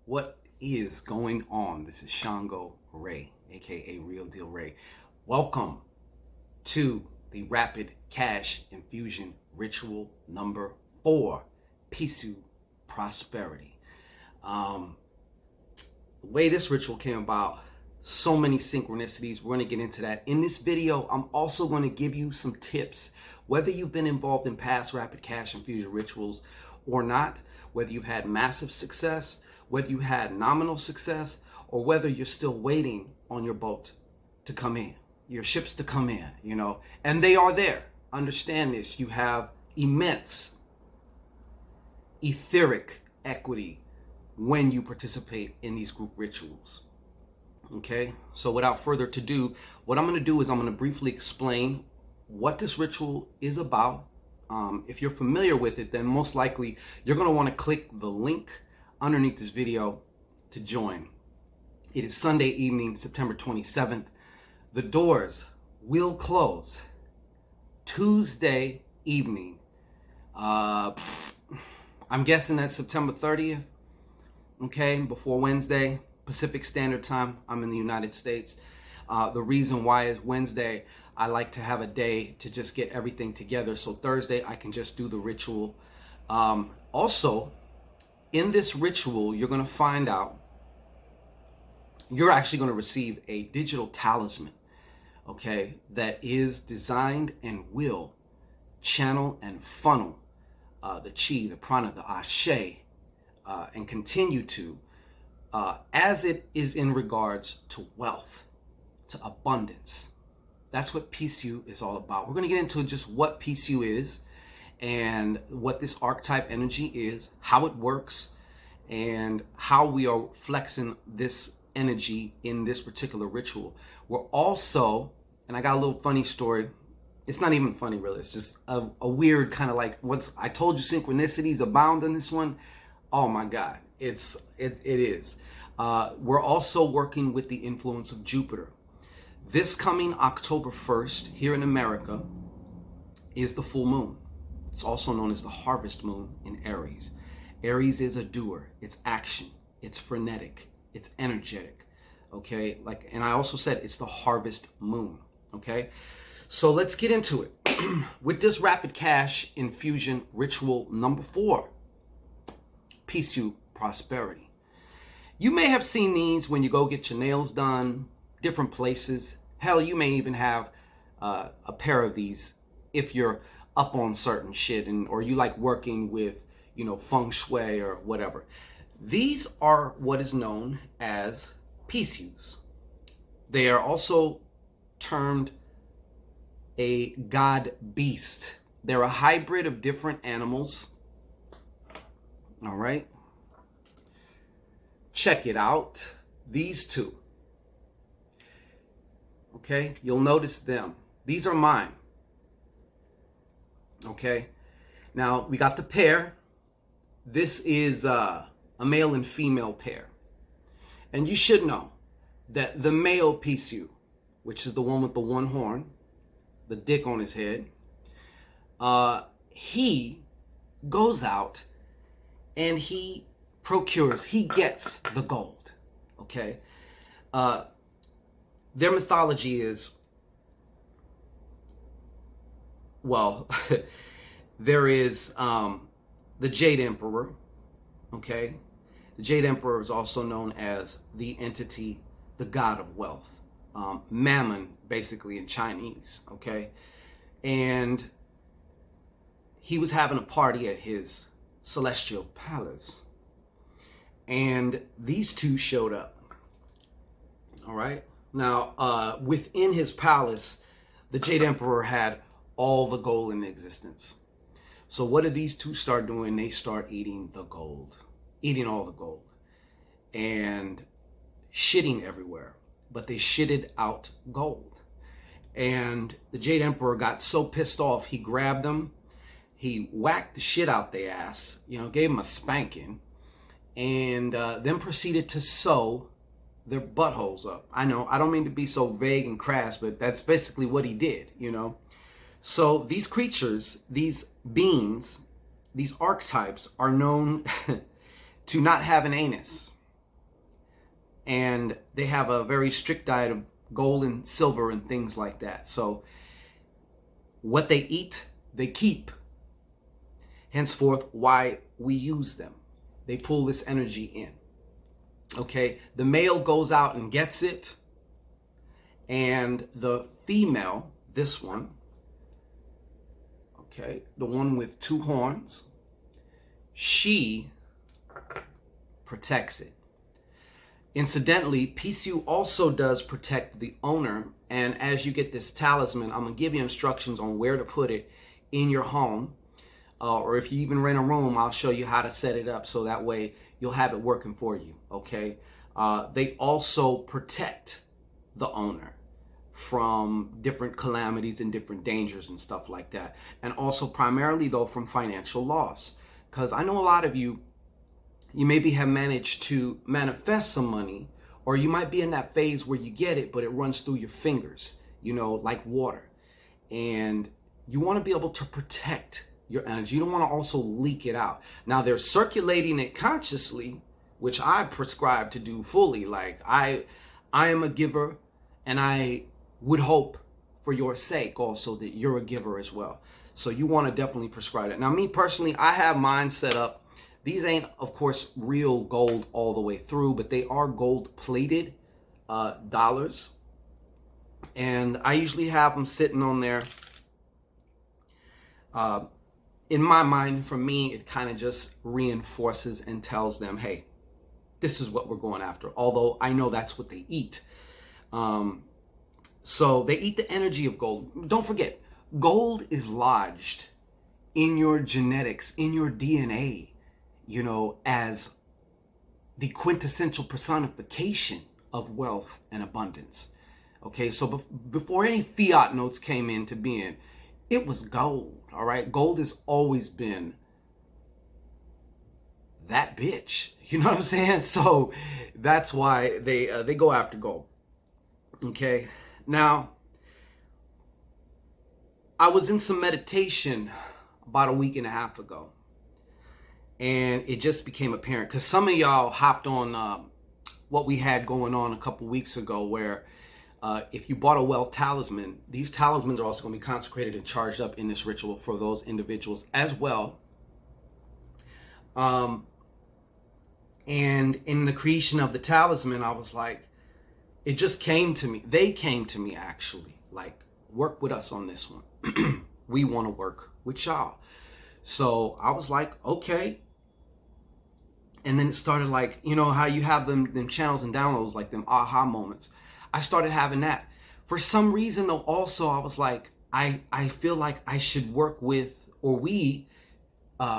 What is going on? This is Shango Ray, aka Real Deal Ray. Welcome to the Rapid Cash Infusion Ritual number 4, Pisu Prosperity. The way this ritual came about, so many synchronicities. We're going to get into that. In this video, I'm also going to give you some tips. Whether you've been involved in past Rapid Cash Infusion rituals or not, whether you've had massive success, whether you had nominal success, or whether you're still waiting on your boat to come in, your ships to come in, and they are there. Understand this. You have immense etheric equity when you participate in these group rituals. Okay, so without further ado, what I'm going to do is I'm going to briefly explain what this ritual is about. If you're familiar with it, then most likely you're going to want to click the link underneath this video to join. It is Sunday evening, September 27th. The doors will close Tuesday evening. I'm guessing that's September 30th. Okay, before Wednesday, Pacific Standard Time. I'm in the United States. The reason why is Wednesday, I like to have a day to just get everything together. So Thursday, I can just do the ritual. Also, in this ritual, you're going to find out, you're actually going to receive a digital talisman, okay, that is designed and will channel and funnel the chi, the prana, the ashe, and continue to, as it is in regards to wealth, to abundance. That's what Pisu is all about. We're going to get into just what Pisu is and what this archetype energy is, how it works, and how we are flexing this energy in this particular ritual. We're also, and I got a little funny story. It's not even funny, really. It's just a weird kind of like, once I told you synchronicities abound in this one. Oh my God, it is. We're also working with the influence of Jupiter. This coming October 1st here in America is the full moon. It's also known as the harvest moon in Aries. Aries is a doer. It's action. It's frenetic. It's energetic. Okay, and I also said it's the harvest moon. Okay, so let's get into it with this Rapid Cash Infusion ritual number 4. Pisu Prosperity. You may have seen these when you go get your nails done, different places. Hell, you may even have a pair of these if you're up on certain shit or you like working with, feng shui or whatever. These are what is known as Pisus. They are also termed a god beast. They're a hybrid of different animals. All right. Check it out. These two. Okay. You'll notice them. These are mine. Okay. Now we got the pair. This is a male and female pair. And you should know that the male Pisu, which is the one with the one horn, the dick on his head, he goes out and he gets the gold, okay? Their mythology is, well, there is the Jade Emperor, okay? The Jade Emperor is also known as the entity, the god of wealth. Mammon, basically in Chinese, okay? And he was having a party at his celestial palace. And these two showed up. All right. Now, within his palace, the Jade Emperor had all the gold in existence. So what did these two start doing? They start eating the gold, eating all the gold and shitting everywhere. But they shitted out gold. And the Jade Emperor got so pissed off, he grabbed them. He whacked the shit out their ass, gave them a spanking, and then proceeded to sew their buttholes up. I know, I don't mean to be so vague and crass, but that's basically what he did, So these creatures, these beings, these archetypes are known to not have an anus. and they have a very strict diet of gold and silver and things like that. So what they eat, they keep. Henceforth, why we use them. They pull this energy in. Okay, the male goes out and gets it, and the female, this one, okay, the one with 2 horns, she protects it. Incidentally, PCU also does protect the owner, and as you get this talisman, I'm going to give you instructions on where to put it in your home, or if you even rent a room, I'll show you how to set it up so that way you'll have it working for you, okay? They also protect the owner from different calamities and different dangers and stuff like that, and also primarily, though, from financial loss, because I know a lot of you maybe have managed to manifest some money, or you might be in that phase where you get it, but it runs through your fingers, you know, like water. And you want to be able to protect your energy. You don't want to also leak it out. Now, they're circulating it consciously, which I prescribe to do fully. Like, I am a giver, and I would hope for your sake also that you're a giver as well. So you want to definitely prescribe it. Now, me personally, I have mine set up. These ain't, of course, real gold all the way through, but they are gold-plated dollars. And I usually have them sitting on there. In my mind, for me, it kind of just reinforces and tells them, hey, this is what we're going after. Although I know that's what they eat. So they eat the energy of gold. Don't forget, gold is lodged in your genetics, in your DNA, you know, as the quintessential personification of wealth and abundance. Okay, so before any fiat notes came into being, it was gold, all right? Gold has always been that bitch, you know what I'm saying? So that's why they go after gold, okay? Now, I was in some meditation about a week and a half ago, and it just became apparent because some of y'all hopped on what we had going on a couple weeks ago where if you bought a wealth talisman, these talismans are also going to be consecrated and charged up in this ritual for those individuals as well. And in the creation of the talisman, I was like, it just came to me. They came to me actually, like, work with us on this one. We want to work with y'all. So I was like, okay. And then it started like, you know how you have them channels and downloads, like them aha moments. I started having that. For some reason though, also I was like, I feel like I should work with, or we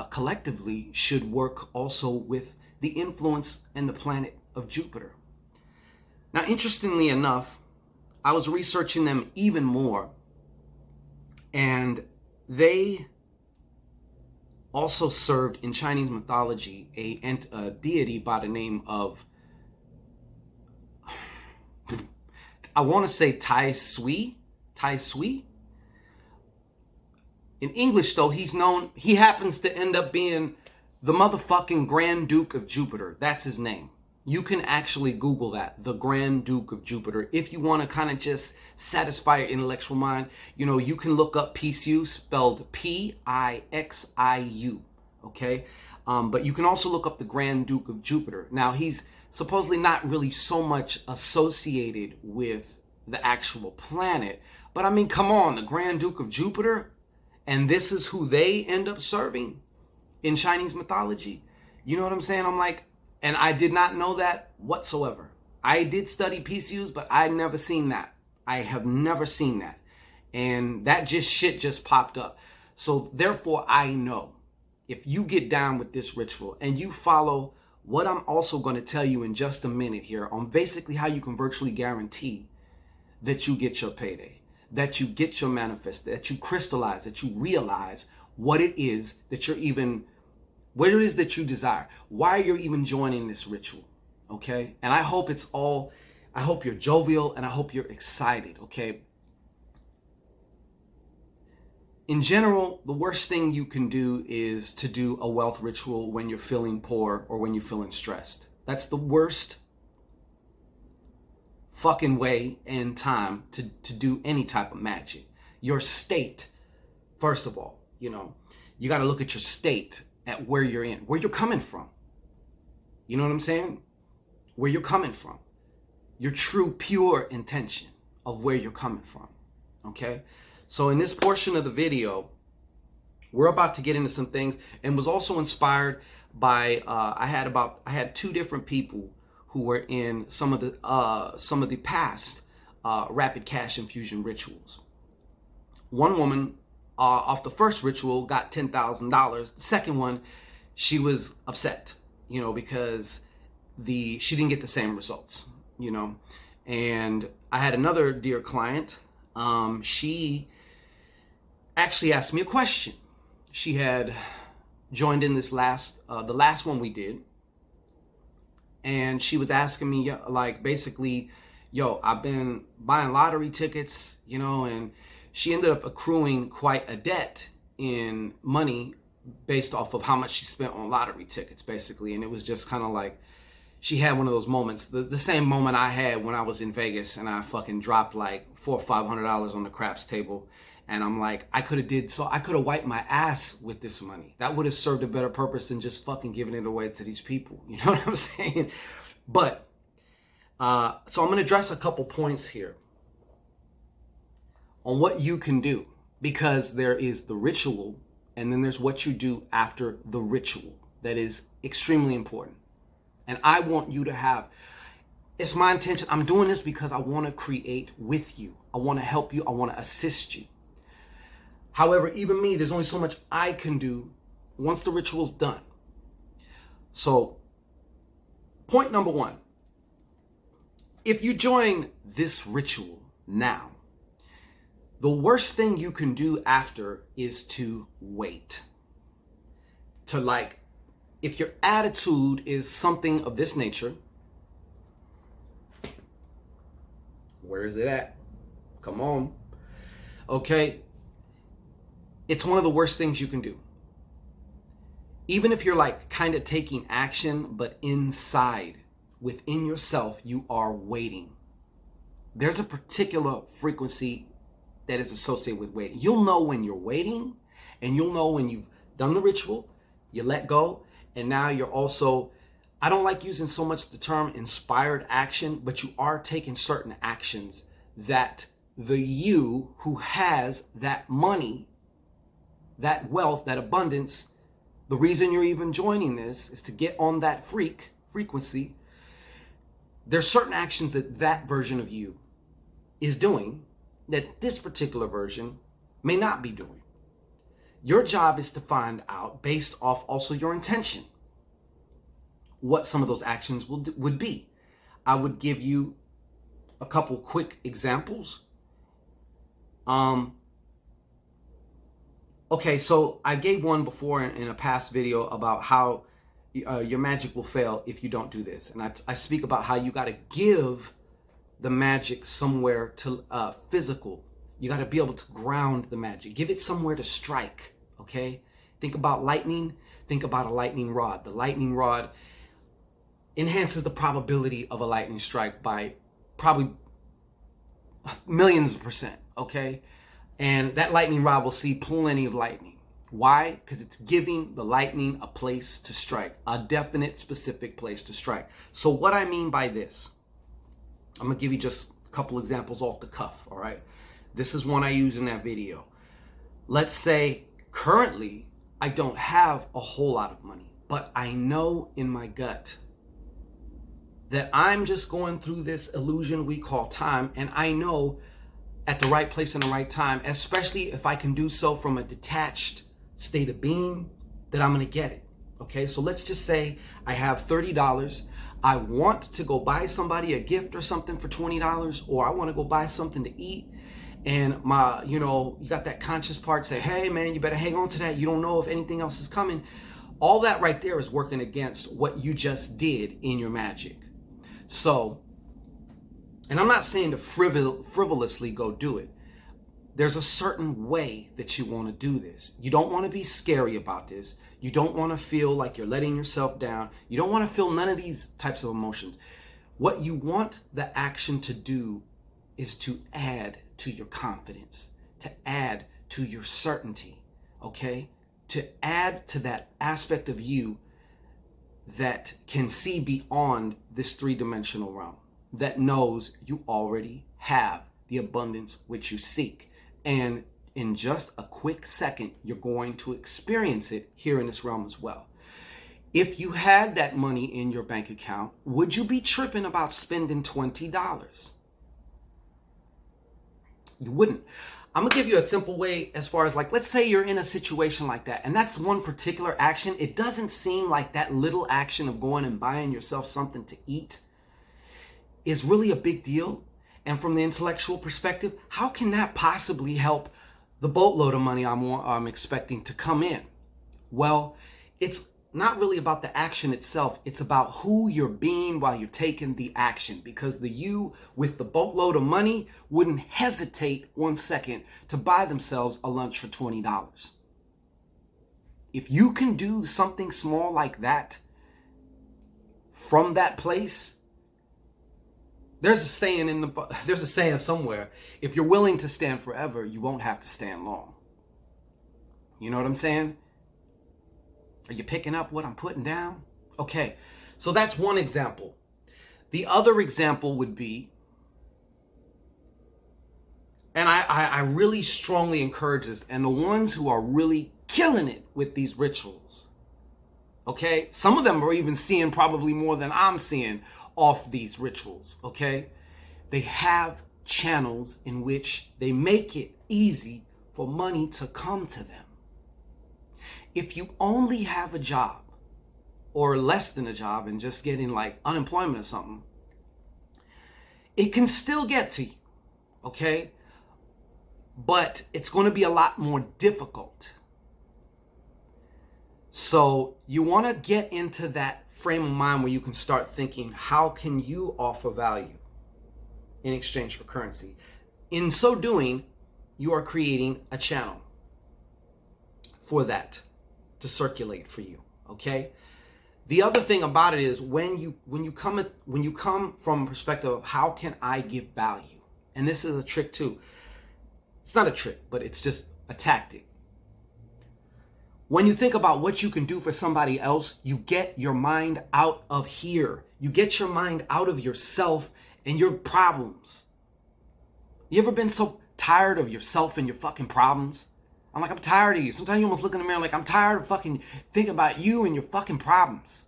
collectively should work also with the influence and the planet of Jupiter. Now, interestingly enough, I was researching them even more, and they also served in Chinese mythology a deity by the name of, I want to say Tai Sui. In English, though, he happens to end up being the motherfucking Grand Duke of Jupiter. That's his name. You can actually Google that, the Grand Duke of Jupiter. If you want to kind of just satisfy your intellectual mind, you know, you can look up Pixiu, spelled Pixiu, okay? But you can also look up the Grand Duke of Jupiter. Now, he's supposedly not really so much associated with the actual planet, but I mean, come on, the Grand Duke of Jupiter, and this is who they end up serving in Chinese mythology. You know what I'm saying? I'm like, and I did not know that whatsoever. I did study PCUs, but I'd never seen that. I have never seen that. And that shit just popped up. So therefore, I know if you get down with this ritual and you follow what I'm also going to tell you in just a minute here on basically how you can virtually guarantee that you get your payday, that you get your manifest, that you crystallize, that you realize what it is that you're even, what it is that you desire, why you're even joining this ritual, okay? And I hope I hope you're jovial and I hope you're excited, okay? In general, the worst thing you can do is to do a wealth ritual when you're feeling poor or when you're feeling stressed. That's the worst fucking way in time to do any type of magic. Your state, first of all, you know, you got to look at your state, at where you're in, where you're coming from. You know what I'm saying? Where you're coming from. Your true, pure intention of where you're coming from. Okay? So in this portion of the video, we're about to get into some things, and was also inspired by I had two different people who were in some of the past rapid cash infusion rituals. One woman off the first ritual got $10,000. The second one, she was upset, you know, because she didn't get the same results, you know. And I had another dear client. She actually asked me a question. She had joined in this the last one we did, and she was asking me, like, basically, yo, I've been buying lottery tickets, you know, and she ended up accruing quite a debt in money based off of how much she spent on lottery tickets, basically. And it was just kind of like, she had one of those moments, the same moment I had when I was in Vegas and I fucking dropped like $400 or $500 on the craps table. And I'm like, I could have wiped my ass with this money. That would have served a better purpose than just fucking giving it away to these people. You know what I'm saying? But, so I'm going to address a couple points here on what you can do, because there is the ritual and then there's what you do after the ritual that is extremely important. And I want you to have, it's my intention. I'm doing this because I want to create with you. I want to help you. I want to assist you. However, even me, there's only so much I can do once the ritual's done. So, point number one, if you join this ritual now, the worst thing you can do after is to wait. To, like, if your attitude is something of this nature, where is it at? Come on. Okay. It's one of the worst things you can do. Even if you're like kind of taking action, but inside, within yourself, you are waiting. There's a particular frequency that is associated with waiting. You'll know when you're waiting, and you'll know when you've done the ritual, you let go, and now you're also, I don't like using so much the term inspired action, but you are taking certain actions that the you who has that money, that wealth, that abundance, the reason you're even joining this is to get on that frequency. There's certain actions that version of you is doing that this particular version may not be doing. Your job is to find out, based off also your intention, what some of those actions would be. I would give you a couple quick examples. Okay, so I gave one before in a past video about how your magic will fail if you don't do this. And I speak about how you got to give the magic somewhere to physical. You got to be able to ground the magic. Give it somewhere to strike, okay? Think about lightning. Think about a lightning rod. The lightning rod enhances the probability of a lightning strike by probably millions of %, okay? And that lightning rod will see plenty of lightning. Why? Because it's giving the lightning a place to strike, a definite, specific place to strike. So what I mean by this, I'm going to give you just a couple examples off the cuff, all right? This is one I use in that video. Let's say currently I don't have a whole lot of money, but I know in my gut that I'm just going through this illusion we call time, and I know at the right place and the right time, especially if I can do so from a detached state of being, that I'm going to get it. Okay, so let's just say I have $30. I want to go buy somebody a gift or something for $20, or I want to go buy something to eat. And you got that conscious part say, hey man, you better hang on to that. You don't know if anything else is coming. All that right there is working against what you just did in your magic. So, and I'm not saying to frivolously go do it. There's a certain way that you want to do this. You don't want to be scary about this. You don't want to feel like you're letting yourself down. You don't want to feel none of these types of emotions. What you want the action to do is to add to your confidence, to add to your certainty, okay? To add to that aspect of you that can see beyond this three-dimensional realm, that knows you already have the abundance which you seek. And in just a quick second, you're going to experience it here in this realm as well. If you had that money in your bank account, would you be tripping about spending $20? You wouldn't. I'm going to give you a simple way as far as like, let's say you're in a situation like that. And that's one particular action. It doesn't seem like that little action of going and buying yourself something to eat is really a big deal. And from the intellectual perspective, how can that possibly help the boatload of money I'm expecting to come in? Well, it's not really about the action itself. It's about who you're being while you're taking the action, because the you with the boatload of money wouldn't hesitate 1 second to buy themselves a lunch for $20. If you can do something small like that from that place, there's a saying somewhere, if you're willing to stand forever, you won't have to stand long. You know what I'm saying? Are you picking up what I'm putting down? Okay, so that's one example. The other example would be, and I really strongly encourage this, and the ones who are really killing it with these rituals, okay? Some of them are even seeing probably more than I'm seeing off these rituals, okay? They have channels in which they make it easy for money to come to them. If you only have a job or less than a job and just getting like unemployment or something, it can still get to you, okay? But it's going to be a lot more difficult. So you want to get into that frame of mind where you can start thinking, how can you offer value in exchange for currency? In so doing, you are creating a channel for that to circulate for you, okay? The other thing about it is when you come from a perspective of how can I give value, and this is a trick too. It's not a trick, but it's just a tactic. When you think about what you can do for somebody else, you get your mind out of here. You get your mind out of yourself and your problems. You ever been so tired of yourself and your fucking problems? I'm tired of you. Sometimes you almost look in the mirror like, I'm tired of fucking thinking about you and your fucking problems.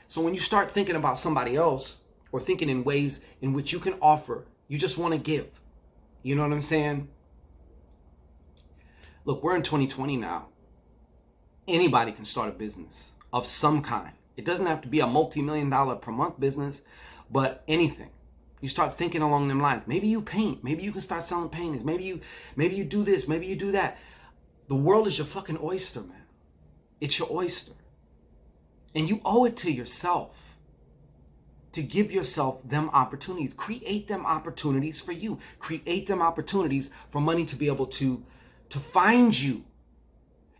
So when you start thinking about somebody else or thinking in ways in which you can offer, you just want to give. You know what I'm saying? Look, we're in 2020 now. Anybody can start a business of some kind. It doesn't have to be a multi-million-dollar per month business, but anything. You start thinking along them lines. Maybe you paint. Maybe you can start selling paintings. Maybe you do this. Maybe you do that. The world is your fucking oyster, man. It's your oyster. And you owe it to yourself to give yourself them opportunities. Create them opportunities for you. Create them opportunities for money to be able to find you.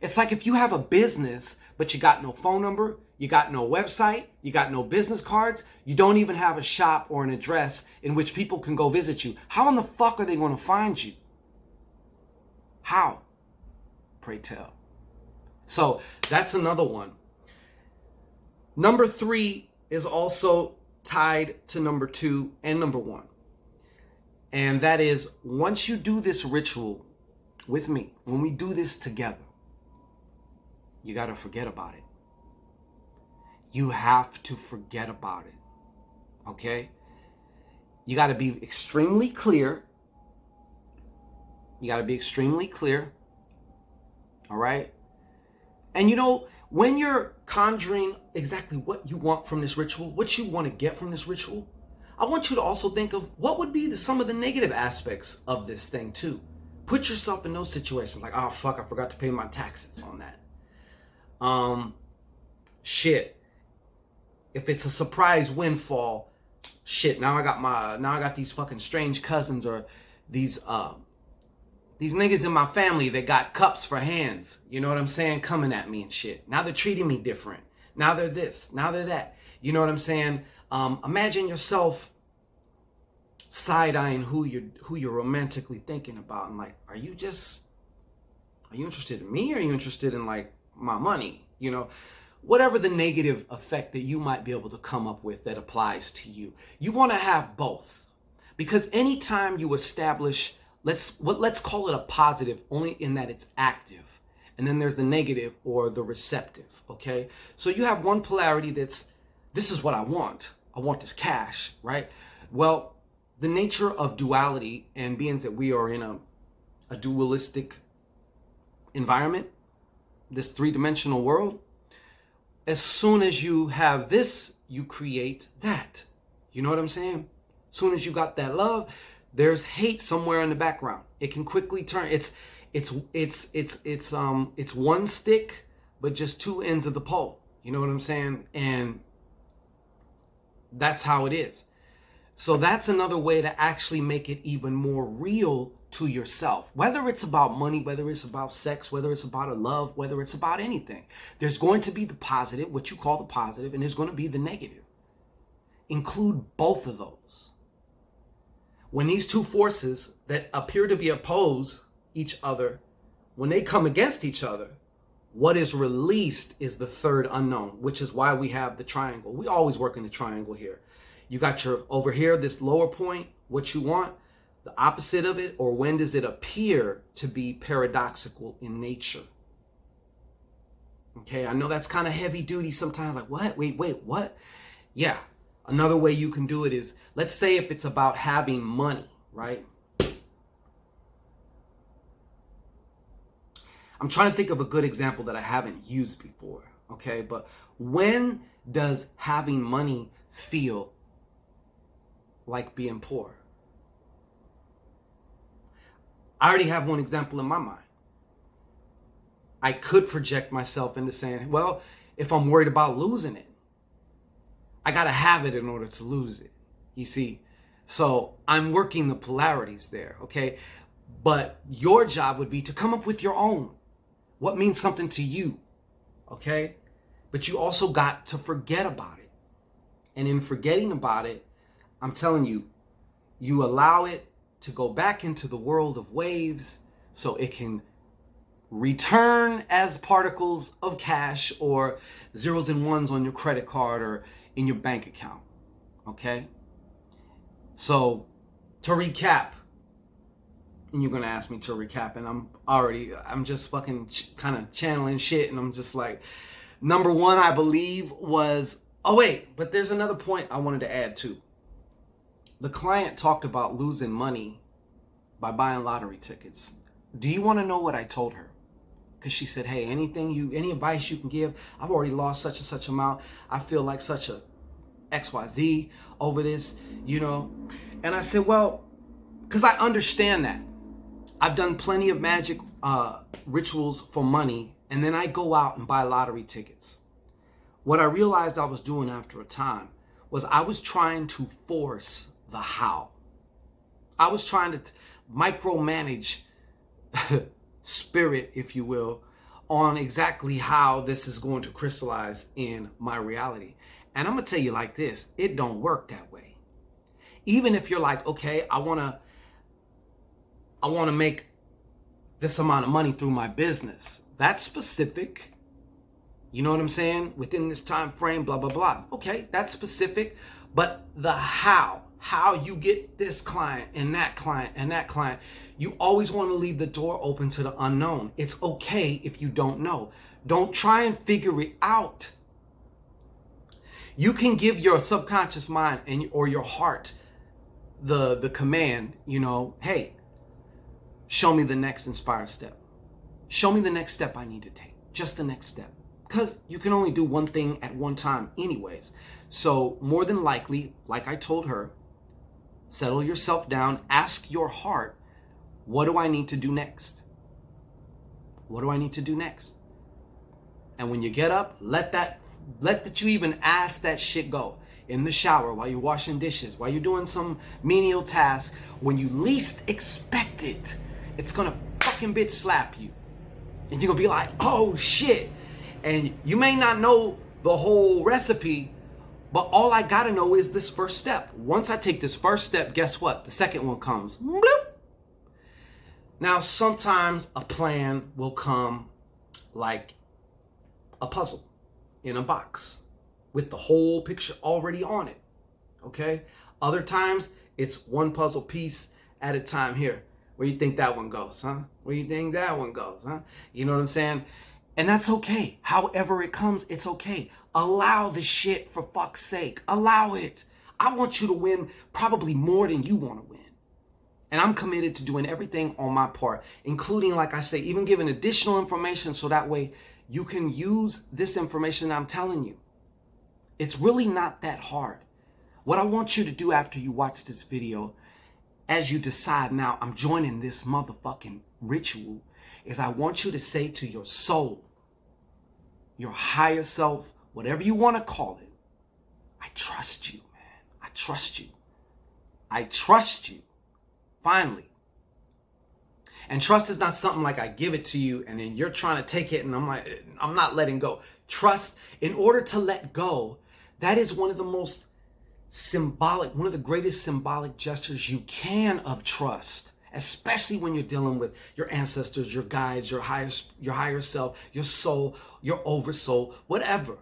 It's like if you have a business, but you got no phone number, you got no website, you got no business cards, you don't even have a shop or an address in which people can go visit you. How in the fuck are they going to find you? How? Pray tell. So that's another one. Number 3 is also tied to number 2 and number 1. And that is, once you do this ritual with me, when we do this together, you got to forget about it. You have to forget about it. Okay? You got to be extremely clear. You got to be extremely clear. All right? And you know, when you're conjuring exactly what you want from this ritual, what you want to get from this ritual, I want you to also think of what would be some of the negative aspects of this thing too. Put yourself in those situations like, oh fuck, I forgot to pay my taxes on that. Shit. If it's a surprise windfall, shit, now I got these fucking strange cousins or these niggas in my family that got cups for hands, you know what I'm saying, coming at me and shit. Now they're treating me different. Now they're this, now they're that. You know what I'm saying? Imagine yourself side-eyeing who you're romantically thinking about, and like, are you interested in me, or are you interested in like my money? Whatever the negative effect that you might be able to come up with that applies to you. You want to have both, because anytime you establish, let's call it a positive, only in that it's active, and then there's the negative or the receptive. Okay, so you have one polarity that's, this is what I want this cash, right? Well, the nature of duality, and being that we are in a dualistic environment, this three-dimensional world, as soon as you have this, you create that. You know what I'm saying? As soon as you got that love, there's hate somewhere in the background. It can quickly turn. It's one stick, but just two ends of the pole. You know what I'm saying? And that's how it is. So that's another way to actually make it even more real to yourself. Whether it's about money, whether it's about sex, whether it's about a love, whether it's about anything, there's going to be the positive, what you call the positive, and there's going to be the negative. Include both of those. When these two forces that appear to be opposed each other, when they come against each other, what is released is the third unknown, which is why we have the triangle. We always work in the triangle here. You got your, over here, this lower point, what you want, the opposite of it, or when does it appear to be paradoxical in nature? Okay, I know that's kind of heavy duty sometimes, like, what? Wait, what? Yeah, another way you can do it is, let's say if it's about having money, right? I'm trying to think of a good example that I haven't used before, okay? But when does having money feel like being poor? I already have one example in my mind. I could project myself into saying, well, if I'm worried about losing it, I got to have it in order to lose it. You see? So I'm working the polarities there, okay? But your job would be to come up with your own. What means something to you, okay? But you also got to forget about it. And in forgetting about it, I'm telling you, you allow it to go back into the world of waves so it can return as particles of cash or zeros and ones on your credit card or in your bank account, okay? So to recap, and you're going to ask me to recap, and I'm just fucking kind of channeling shit, and I'm just like, number one, I believe was, oh wait, but there's another point I wanted to add too. The client talked about losing money by buying lottery tickets. Do you want to know what I told her? Because she said, hey, any advice you can give? I've already lost such and such amount. I feel like such a XYZ over this, And I said, well, because I understand that. I've done plenty of magic rituals for money, and then I go out and buy lottery tickets. What I realized I was doing after a time was I was trying to force the how. I was trying to micromanage spirit, if you will, on exactly how this is going to crystallize in my reality. And I'm going to tell you like this, it don't work that way. Even if you're like, okay, I want to make this amount of money through my business. That's specific. You know what I'm saying? Within this time frame, blah, blah, blah. Okay, that's specific. But the how you get this client and that client and that client, you always want to leave the door open to the unknown. It's okay if you don't know. Don't try and figure it out. You can give your subconscious mind or your heart the command, hey, show me the next inspired step. Show me the next step I need to take. Just the next step. Because you can only do one thing at one time anyways. So more than likely, like I told her, settle yourself down. Ask your heart, what do I need to do next? What do I need to do next? And when you get up, let that you even ask that shit go. In the shower, while you're washing dishes, while you're doing some menial task, when you least expect it, it's gonna fucking bitch slap you. And you're gonna be like, oh shit. And you may not know the whole recipe, But all I gotta know is this first step. Once I take this first step, guess what? The second one comes. Bloop. Now, sometimes a plan will come like a puzzle in a box with the whole picture already on it, okay? Other times, it's one puzzle piece at a time. Here, where you think that one goes, huh? Where you think that one goes, huh? You know what I'm saying? And that's okay. However it comes, it's okay. Allow the shit, for fuck's sake. Allow it. I want you to win probably more than you want to win. And I'm committed to doing everything on my part, including, like I say, even giving additional information so that way you can use this information I'm telling you. It's really not that hard. What I want you to do after you watch this video, as you decide now I'm joining this motherfucking ritual, is I want you to say to your soul, your higher self, whatever you want to call it, I trust you, man. I trust you. I trust you. Finally. And trust is not something like I give it to you and then you're trying to take it and I'm not letting go. Trust, in order to let go, that is one of the most symbolic, one of the greatest symbolic gestures you can of trust, especially when you're dealing with your ancestors, your guides, your higher self, your soul, your oversoul, whatever,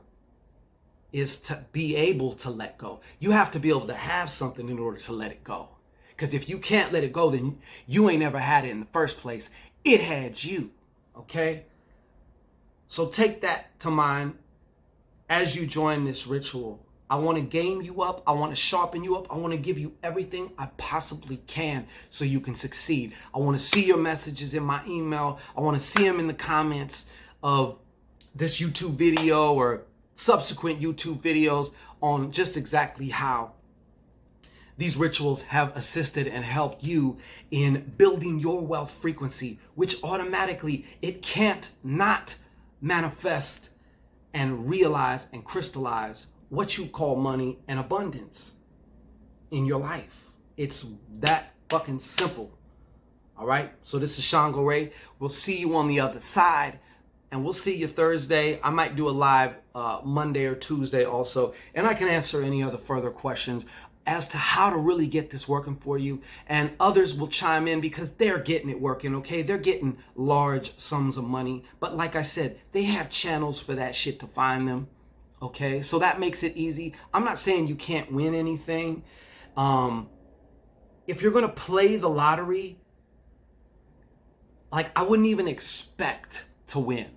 is to be able to let go. You have to be able to have something in order to let it go. Because if you can't let it go, then you ain't never had it in the first place. It had you, okay? So take that to mind as you join this ritual. I want to game you up. I want to sharpen you up. I want to give you everything I possibly can so you can succeed. I want to see your messages in my email. I want to see them in the comments of this YouTube video or subsequent YouTube videos on just exactly how these rituals have assisted and helped you in building your wealth frequency, which automatically it can't not manifest and realize and crystallize what you call money and abundance in your life. It's that fucking simple. All right. So this is Shango Ray. We'll see you on the other side. And we'll see you Thursday. I might do a live Monday or Tuesday also. And I can answer any other further questions as to how to really get this working for you. And others will chime in because they're getting it working, okay? They're getting large sums of money. But like I said, they have channels for that shit to find them, okay? So that makes it easy. I'm not saying you can't win anything. If you're gonna play the lottery, like I wouldn't even expect to win.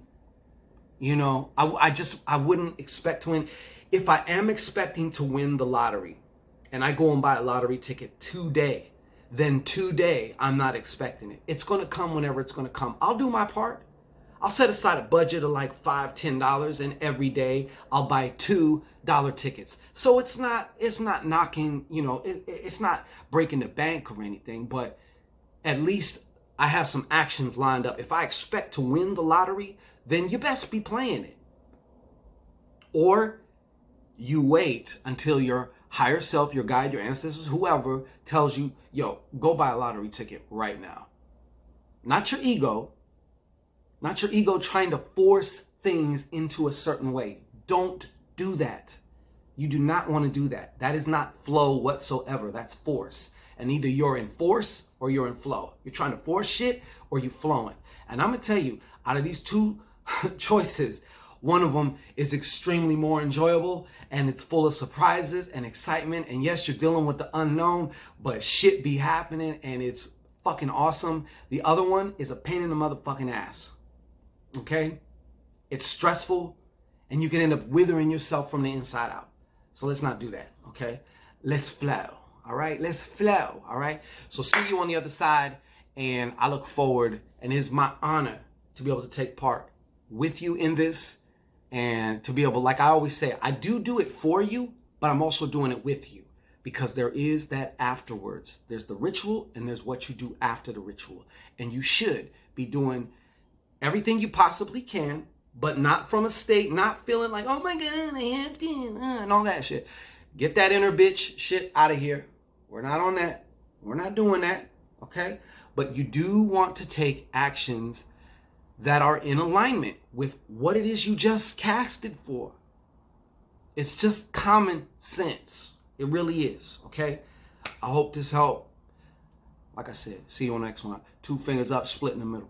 You know, I wouldn't expect to win. If I am expecting to win the lottery, and I go and buy a lottery ticket today, then today I'm not expecting it. It's going to come whenever it's going to come. I'll do my part. I'll set aside a budget of like $5, $10, and every day I'll buy $2 tickets. So it's not knocking, you know, it's not breaking the bank or anything, but at least I have some actions lined up. If I expect to win the lottery, then you best be playing it. Or you wait until your higher self, your guide, your ancestors, whoever tells you, yo, go buy a lottery ticket right now. Not your ego. Not your ego trying to force things into a certain way. Don't do that. You do not want to do that. That is not flow whatsoever. That's force. And either you're in force or you're in flow. You're trying to force shit or you're flowing. And I'm going to tell you, out of these two choices, one of them is extremely more enjoyable and it's full of surprises and excitement. And yes, you're dealing with the unknown, but shit be happening and it's fucking awesome. The other one is a pain in the motherfucking ass. Okay? It's stressful and you can end up withering yourself from the inside out. So let's not do that. Okay? Let's flow. All right? Let's flow. All right? So see you on the other side. And I look forward, and it's my honor to be able to take part with you in this. And to be able, like I always say, I do it for you, but I'm also doing it with you because there is that afterwards. There's the ritual and there's what you do after the ritual. And you should be doing everything you possibly can, but not from a state, not feeling like, oh my God, I have to, and all that shit. Get that inner bitch shit out of here. We're not on that. We're not doing that. Okay? But you do want to take actions that are in alignment with what it is you just casted for. It's just common sense. It really is, okay? I hope this helped. Like I said, see you on the next one. 2 fingers up, split in the middle.